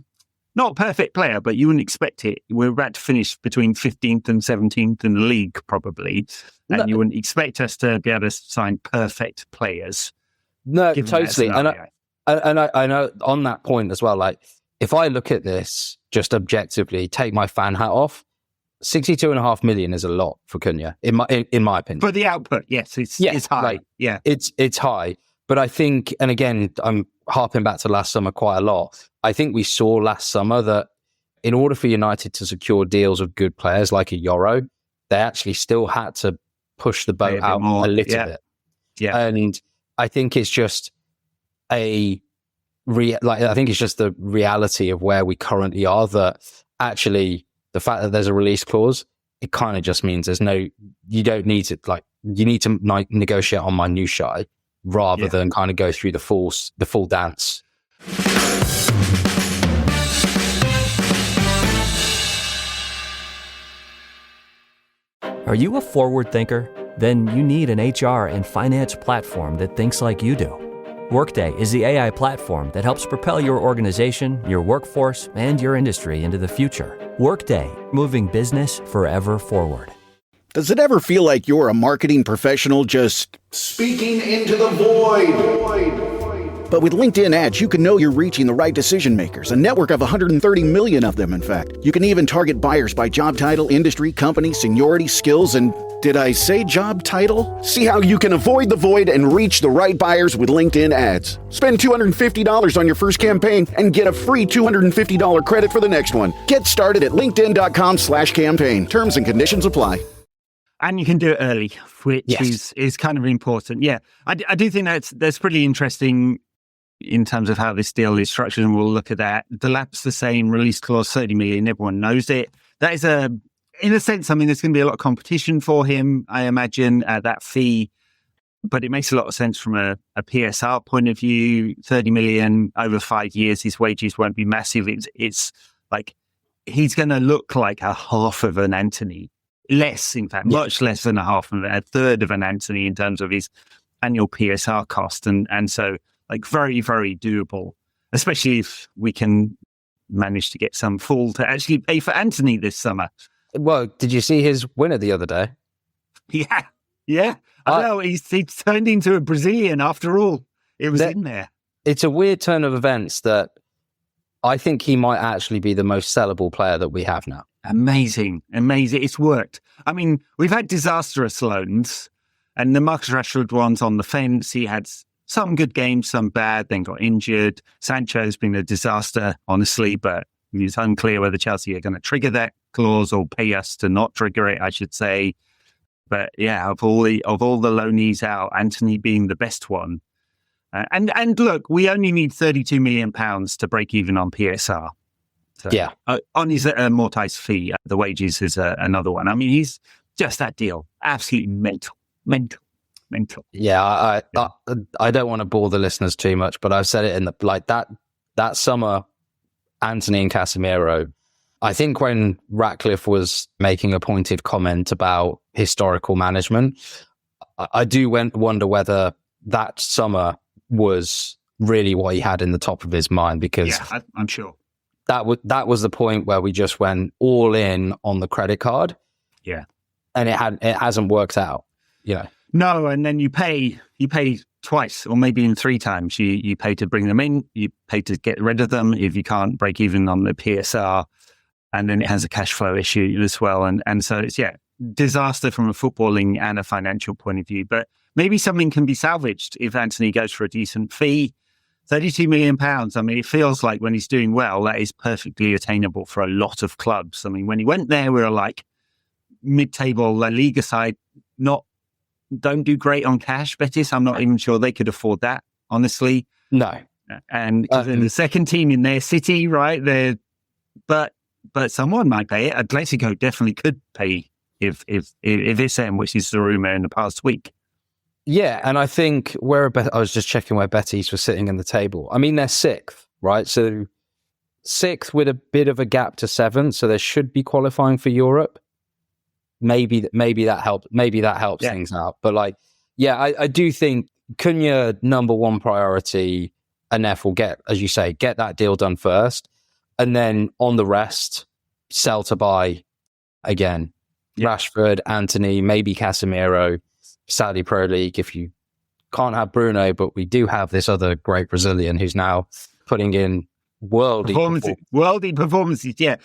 perfect player, but you wouldn't expect it. We're about to finish between 15th and 17th in the league, probably. And you wouldn't expect us to be able to sign perfect players. No, totally. And I know on that point as well, like, if I look at this just objectively, take my fan hat off, 62.5 million is a lot for Cunha, in my opinion. For the output, yes, it's high. Like, yeah, it's high. But I think, and again, I'm harping back to last summer quite a lot. I think we saw last summer that in order for United to secure deals of good players like a Euro, they actually still had to push the boat out a little bit. Yeah. And I think it's just I think it's just the reality of where we currently are, that actually the fact that there's a release clause, it kind of just means you don't need to, like, you need to negotiate on minutiae rather than kind of go through the full dance. Are you a forward thinker? Then you need an HR and finance platform that thinks like you do. Workday is the AI platform that helps propel your organization, your workforce, and your industry into the future. Workday, moving business forever forward. Does it ever feel like you're a marketing professional just speaking into the void? But with LinkedIn ads, you can know you're reaching the right decision makers, a network of 130 million of them, in fact. You can even target buyers by job title, industry, company, seniority, skills, and did I say job title? See how you can avoid the void and reach the right buyers with LinkedIn ads. Spend $250 on your first campaign and get a free $250 credit for the next one. Get started at linkedin.com/campaign. Terms and conditions apply. And you can do it early, which is kind of important. Yeah, I do think that's pretty interesting in terms of how this deal is structured, and we'll look at that. Delap's the same, release clause 30 million, everyone knows it. That is in a sense, I mean, there's going to be a lot of competition for him, I imagine, at that fee, but it makes a lot of sense from a PSR point of view. 30 million over 5 years, his wages won't be massive. It's like, he's going to look like a half of an Anthony. Less, in fact, much less than a third of an Anthony in terms of his annual PSR cost. And so, like, very, very doable, especially if we can manage to get some fool to actually pay for Anthony this summer. Well, did you see his winner the other day? Yeah. I know, he's turned into a Brazilian after all. It was in there. It's a weird turn of events that I think he might actually be the most sellable player that we have now. Amazing. It's worked. I mean, we've had disastrous loans, and the Marcus Rashford one's on the fence. He had some good games, some bad, then got injured. Sancho's been a disaster, honestly, but it's unclear whether Chelsea are going to trigger that clause or pay us to not trigger it, I should say. But yeah, of all the loanees out, Anthony being the best one. And look, we only need £32 million to break even on PSR. So, on his amortized fee, the wages is another one. I mean, he's just that deal. Absolutely mental. Yeah, I don't want to bore the listeners too much, but I've said it in that summer, Anthony and Casemiro. I think when Ratcliffe was making a pointed comment about historical management, I do wonder whether that summer was really what he had in the top of his mind, because I'm sure. that was the point where we just went all in on the credit card. Yeah. And it hasn't worked out, No, and then you pay twice or maybe in 3 times. You pay to bring them in, you pay to get rid of them if you can't break even on the PSR, and then it has a cash flow issue as well. And so it's disaster from a footballing and a financial point of view. But maybe something can be salvaged if Anthony goes for a decent fee. £32 million. I mean, it feels like when he's doing well, that is perfectly attainable for a lot of clubs. I mean, when he went there, we were like mid-table La Liga side, don't do great on cash. Betis, I'm not even sure they could afford that, honestly. No. And the second team in their city, right? But someone might pay it. Atletico definitely could pay if it's them, which is the rumor in the past week. Yeah, and I think I was just checking where Betis was sitting in the table. I mean, they're 6th, right? So 6th with a bit of a gap to 7th, so they should be qualifying for Europe. Maybe that helps. Maybe that helps things out. But I do think Cunha number 1 priority, and therefore get that deal done first, and then on the rest, sell to buy again. Yeah. Rashford, Antony, maybe Casemiro. Saudi Pro League, if you can't have Bruno, but we do have this other great Brazilian who's now putting in worldy performances. Yeah.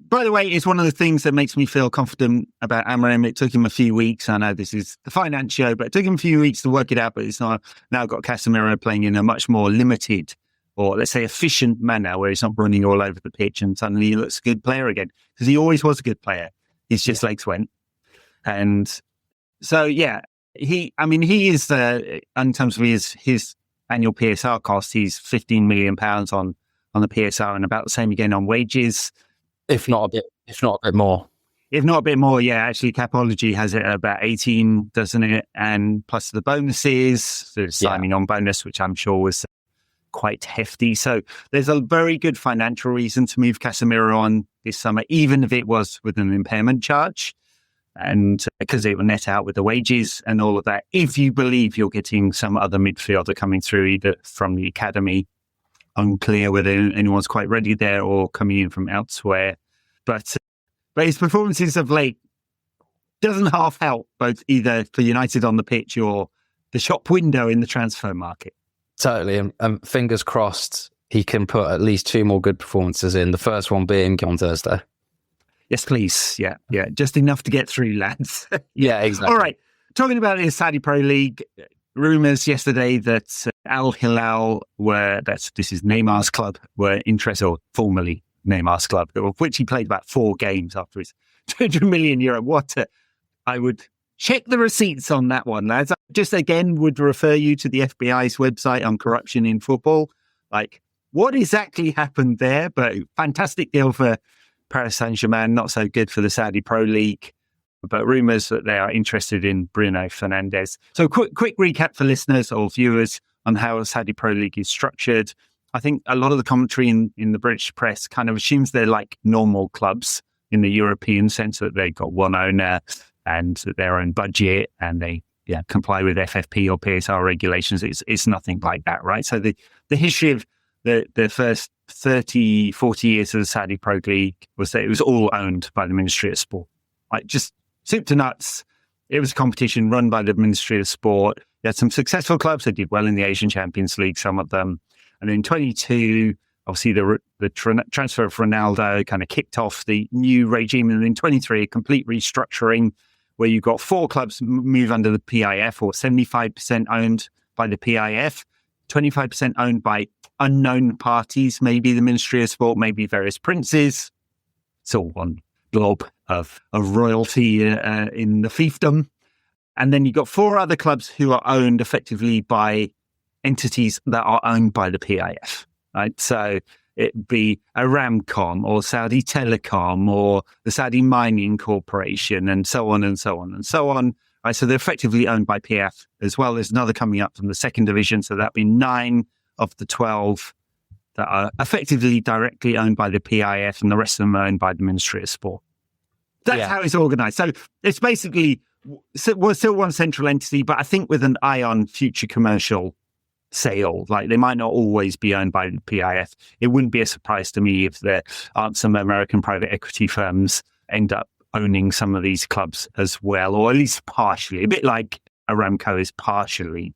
By the way, it's one of the things that makes me feel confident about Amorim. It took him a few weeks. I know this is the finance show, but it took him a few weeks to work it out. But it's now got Casemiro playing in a much more limited, or let's say efficient manner, where he's not running all over the pitch and suddenly he looks a good player again, because he always was a good player. His just legs went. And so, he is, in terms of his annual PSR cost, he's £15 million on the PSR, and about the same again on wages. If not a bit more. If not a bit more, actually Capology has it at about 18, doesn't it? And plus the bonuses, the signing on bonus, which I'm sure was quite hefty. So there's a very good financial reason to move Casemiro on this summer, even if it was with an impairment charge. And because it will net out with the wages and all of that, if you believe you're getting some other midfielder coming through, either from the academy, unclear whether anyone's quite ready there, or coming in from elsewhere. But his performances of late doesn't half help, both either for United on the pitch or the shop window in the transfer market. Totally. And fingers crossed he can put at least 2 more good performances in, the first one being on Thursday. Yes, please. Yeah. Just enough to get through, lads. Yeah, exactly. All right. Talking about the Saudi Pro League, rumours yesterday that Al Hilal this is Neymar's club, were interested, or formerly Neymar's club, of which he played about 4 games after his €200 million. I would check the receipts on that one, lads. I just again would refer you to the FBI's website on corruption in football. Like, what exactly happened there? But fantastic deal for Paris Saint-Germain, not so good for the Saudi Pro League, but rumours that they are interested in Bruno Fernandes. So quick recap for listeners or viewers on how a Saudi Pro League is structured. I think a lot of the commentary in the British press kind of assumes they're like normal clubs in the European sense, that they've got one owner and their own budget, and they comply with FFP or PSR regulations. It's nothing like that, right? So the history of the first 30, 40 years of the Saudi Pro League was that it was all owned by the Ministry of Sport. Like, just soup to nuts. It was a competition run by the Ministry of Sport. You had some successful clubs that did well in the Asian Champions League, some of them. And in 22, obviously the transfer of Ronaldo kind of kicked off the new regime. And in 23, a complete restructuring where you got 4 clubs move under the PIF, or 75% owned by the PIF, 25% owned by unknown parties, maybe the Ministry of Sport, maybe various princes. It's all one blob of royalty in the fiefdom. And then you've got 4 other clubs who are owned effectively by entities that are owned by the PIF, right? So it'd be Aramco or Saudi Telecom or the Saudi Mining Corporation, and so on and so on and so on. Right, so they're effectively owned by PF, as well as another coming up from the second division. So that'd be 9 of the 12 that are effectively directly owned by the PIF, and the rest of them are owned by the Ministry of Sport. That's how it's organised. So it's basically, we're still one central entity, but I think with an eye on future commercial sale. Like they might not always be owned by the PIF. It wouldn't be a surprise to me if there aren't some American private equity firms end up owning some of these clubs as well, or at least partially, a bit like Aramco is partially.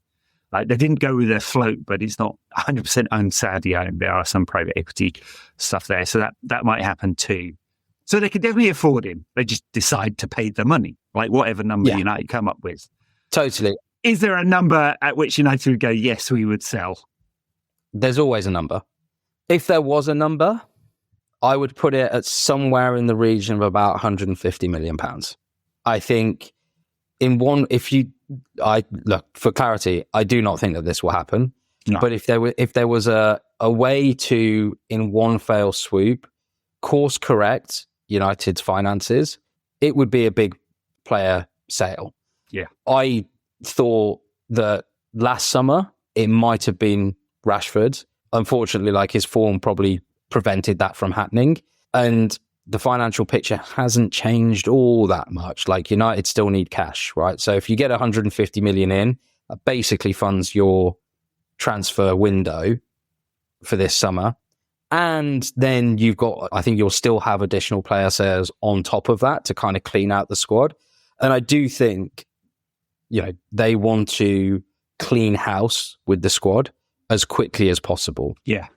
Like they didn't go with their float, but it's not 100% owned Saudi owned. There are some private equity stuff there. So that might happen too. So they could definitely afford him. They just decide to pay the money, like whatever number United come up with. Totally. Is there a number at which United would go, yes, we would sell? There's always a number. If there was a number, I would put it at somewhere in the region of about £150 million. I think look, for clarity, I do not think that this will happen. No. But if there was a way to, in one fell swoop, course correct United's finances, it would be a big player sale. Yeah. I thought that last summer it might have been Rashford. Unfortunately, like his form probably prevented that from happening. And the financial picture hasn't changed all that much. Like United still need cash, right? So if you get 150 million in, that basically funds your transfer window for this summer. And then you've got, I think you'll still have additional player sales on top of that to kind of clean out the squad. And I do think, they want to clean house with the squad as quickly as possible. Yeah.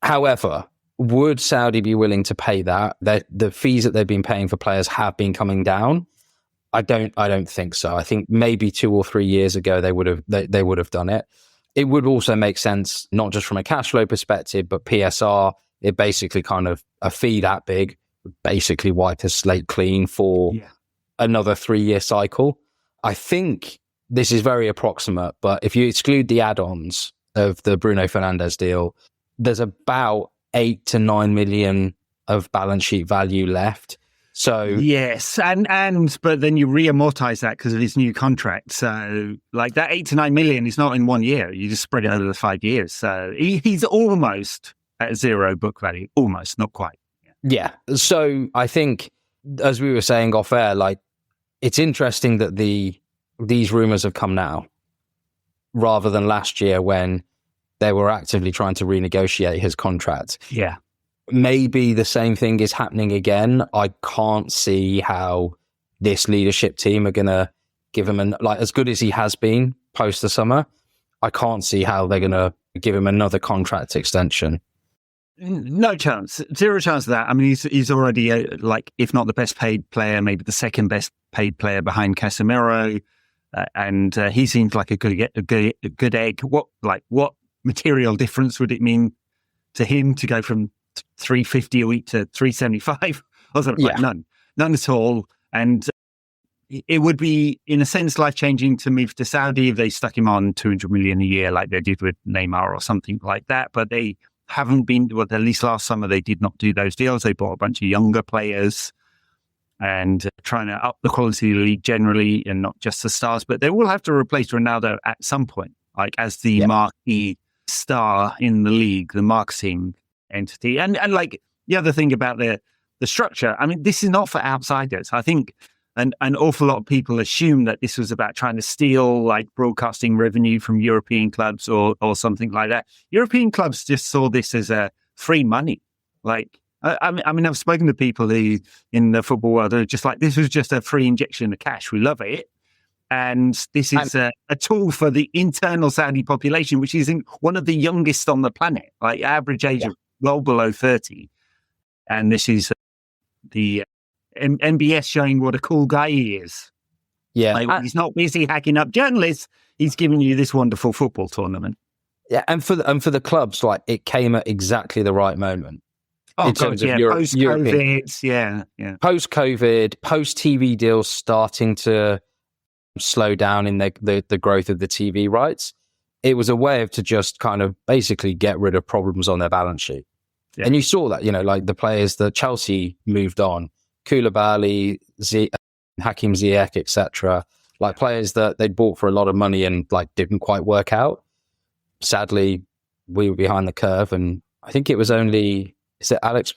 However, would Saudi be willing to pay that? The fees that they've been paying for players have been coming down. I don't think so. I think maybe 2 or 3 years ago they would have done it. It would also make sense, not just from a cash flow perspective, but PSR. It basically kind of a fee that big would basically wipe a slate clean for another 3-year cycle. I think this is very approximate, but if you exclude the add-ons of the Bruno Fernandes deal, there's about 8 to 9 million of balance sheet value left. So yes, but then you re-amortize that because of his new contract. So like that 8 to 9 million is not in 1 year. You just spread it over the 5 years. So he's almost at zero book value, almost, not quite. Yeah. So I think, as we were saying off air, like it's interesting that these rumors have come now, rather than last year when they were actively trying to renegotiate his contract. Yeah. Maybe the same thing is happening again. I can't see how this leadership team are going to give him as good as he has been post the summer. I can't see how they're going to give him another contract extension. No chance. Zero chance of that. I mean, he's already if not the best paid player, maybe the second best paid player behind Casemiro, and he seems like a good egg. What material difference would it mean to him to go from 350 a week to 375 or something? None at all. And it would be, in a sense, life-changing to move to Saudi if they stuck him on 200 million a year like they did with Neymar or something like that. But they haven't been, at least last summer, they did not do those deals. They bought a bunch of younger players and trying to up the quality of the league generally, and not just the stars. But they will have to replace Ronaldo at some point, like as the marquee star in the league, the marketing entity. And like the other thing about the structure, I mean, this is not for outsiders. I think an awful lot of people assume that this was about trying to steal like broadcasting revenue from European clubs or something like that. European clubs just saw this as a free money. Like, I mean, I've spoken to people who in the football world are just like, this was just a free injection of cash. We love it. And this is a tool for the internal Saudi population, which is one of the youngest on the planet, like average age of well below 30. And this is the MBS showing what a cool guy he is. Yeah. Like, he's not busy hacking up journalists. He's giving you this wonderful football tournament. Yeah. And for the clubs, like it came at exactly the right moment. Oh, God, yeah. Post-COVID. Yeah. Post-COVID, post-TV deals starting to slow down in the growth of the TV rights. It was a way to just kind of basically get rid of problems on their balance sheet. Yeah. And you saw that, like the players that Chelsea moved on, Koulibaly, Hakim Ziyech, etc. Like players that they'd bought for a lot of money and like didn't quite work out. Sadly, we were behind the curve, and I think it was only, is it Alex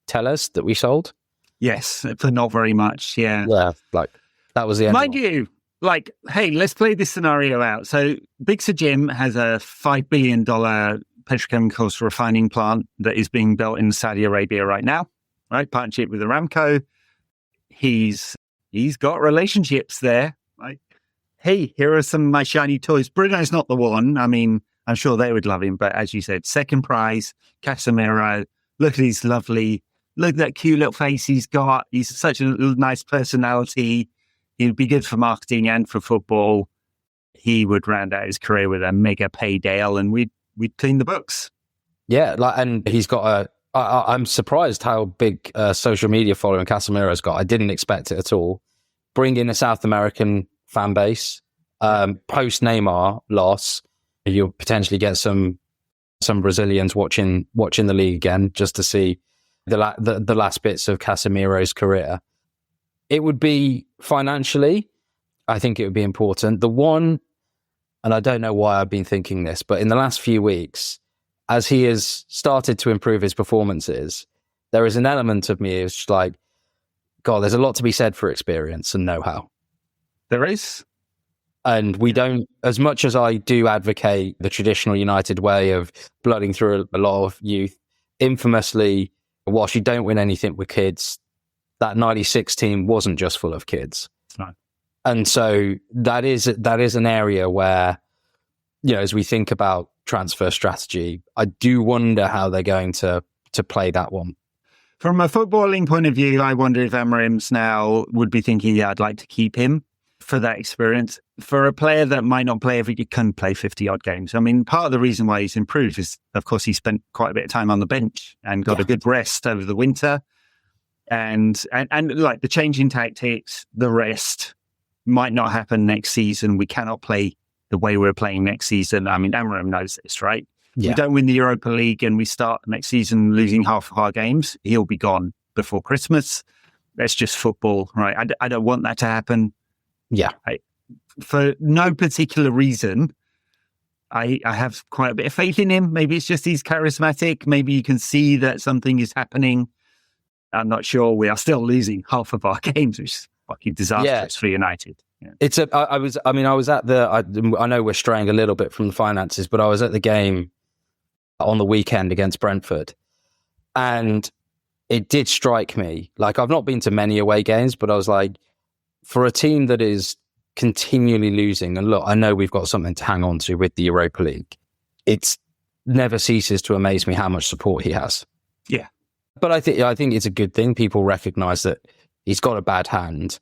Telles that we sold? Yes, for not very much. Yeah. Yeah, like that was the end. Mind you, like, hey, let's play this scenario out. So Big Sir Jim has a $5 billion petrochemicals refining plant that is being built in Saudi Arabia right now, right? Partnership with Aramco. He's got relationships there. Like, hey, here are some of my shiny toys. Bruno's not the one. I mean, I'm sure they would love him, but as you said, second prize, Casemiro. Look at his lovely, look at that cute little face he's got. He's such a nice personality. He'd be good for marketing and for football. He would round out his career with a mega payday, and we'd clean the books. Yeah, and he's got I'm surprised how big social media following Casemiro's got. I didn't expect it at all. Bring in a South American fan base. Post Neymar loss, you'll potentially get some Brazilians watching the league again just to see the last bits of Casemiro's career. It would be financially, I think it would be important. The one, and I don't know why I've been thinking this, but in the last few weeks, as he has started to improve his performances, there is an element of me is like, God, there's a lot to be said for experience and know-how. There is. And we don't, as much as I do advocate the traditional United way of blooding through a lot of youth, infamously, whilst you don't win anything with kids, that 96 team wasn't just full of kids. No. And so that is an area where, you know, as we think about transfer strategy, I do wonder how they're going to play that one. From a footballing point of view, I wonder if Amorim's now would be thinking, yeah, I'd like to keep him for that experience. For a player that might not play he can play 50-odd games. I mean, part of the reason why he's improved is, of course, he spent quite a bit of time on the bench and got a good rest over the winter. And like the change in tactics, the rest might not happen next season. We cannot play the way we're playing next season. I mean, Amorim knows this, right? Yeah. We don't win the Europa League and we start next season losing half of our games. He'll be gone before Christmas. That's just football, right? I don't want that to happen. Yeah. For no particular reason, I have quite a bit of faith in him. Maybe it's just he's charismatic. Maybe you can see that something is happening. I'm not sure. We are still losing half of our games, which is fucking disastrous for United. Yeah. I was at I know we're straying a little bit from the finances, but I was at the game on the weekend against Brentford, and it did strike me. Like, I've not been to many away games, but I was like, for a team that is continually losing, and look, I know we've got something to hang on to with the Europa League, it never ceases to amaze me how much support he has. Yeah. But I think it's a good thing. People recognise that he's got a bad hand.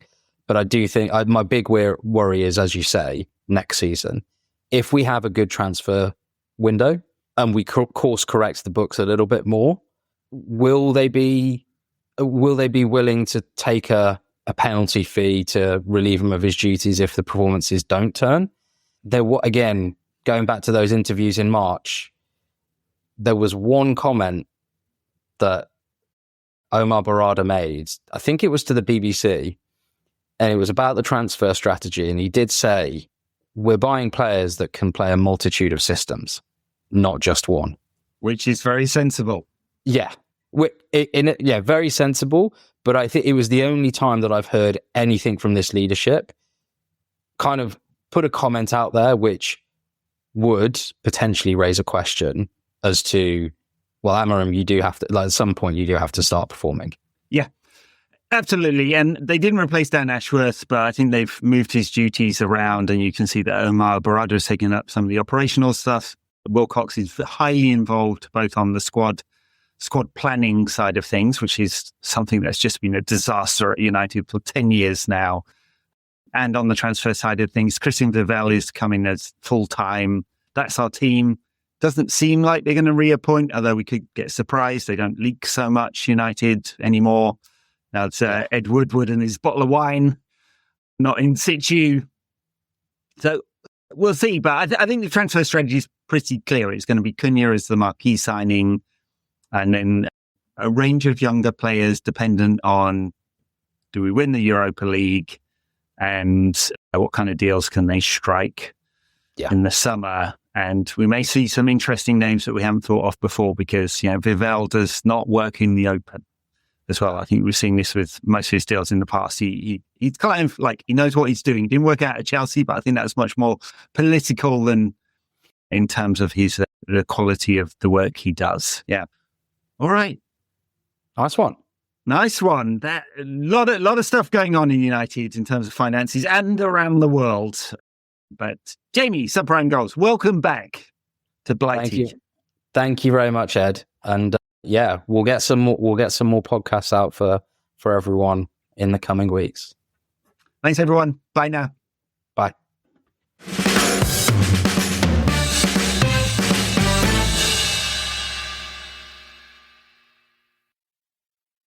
But I do think my big worry is, as you say, next season, if we have a good transfer window and we course correct the books a little bit more, will they be willing to take a penalty fee to relieve him of his duties if the performances don't turn? Again, going back to those interviews in March, there was one comment that Omar Barada made, I think it was to the BBC, and it was about the transfer strategy. And he did say, we're buying players that can play a multitude of systems, not just one. Which is very sensible. Yeah. Very sensible. But I think it was the only time that I've heard anything from this leadership kind of put a comment out there which would potentially raise a question as to, well, Amorim, you do have to, like, at some point, you do have to start performing. Yeah, absolutely. And they didn't replace Dan Ashworth, but I think they've moved his duties around, and you can see that Omar Barada is taking up some of the operational stuff. Wilcox is highly involved both on the squad planning side of things, which is something that's just been a disaster at United for 10 years now. And on the transfer side of things, Christian Vivel is coming as full-time. That's our team. Doesn't seem like they're going to reappoint, although we could get surprised. They don't leak so much, United, anymore. Now it's Ed Woodward and his bottle of wine, not in situ. So we'll see. But I think the transfer strategy is pretty clear. It's going to be Cunha as the marquee signing, and then a range of younger players dependent on, do we win the Europa League, and what kind of deals can they strike in the summer. And we may see some interesting names that we haven't thought of before, because, Vivel does not work in the open. as well. I think we've seen this with most of his deals in the past. He's kind of like, he knows what he's doing. He didn't work out at Chelsea, but I think that's much more political than in terms of his the quality of the work he does. Yeah. All right. Nice one. Nice one. That a lot of stuff going on in United in terms of finances and around the world. But Jamie, Subprime Goals, welcome back to Blighty. Thank you very much, Ed. And we'll get some more podcasts out for everyone in the coming weeks. Thanks, everyone. Bye now.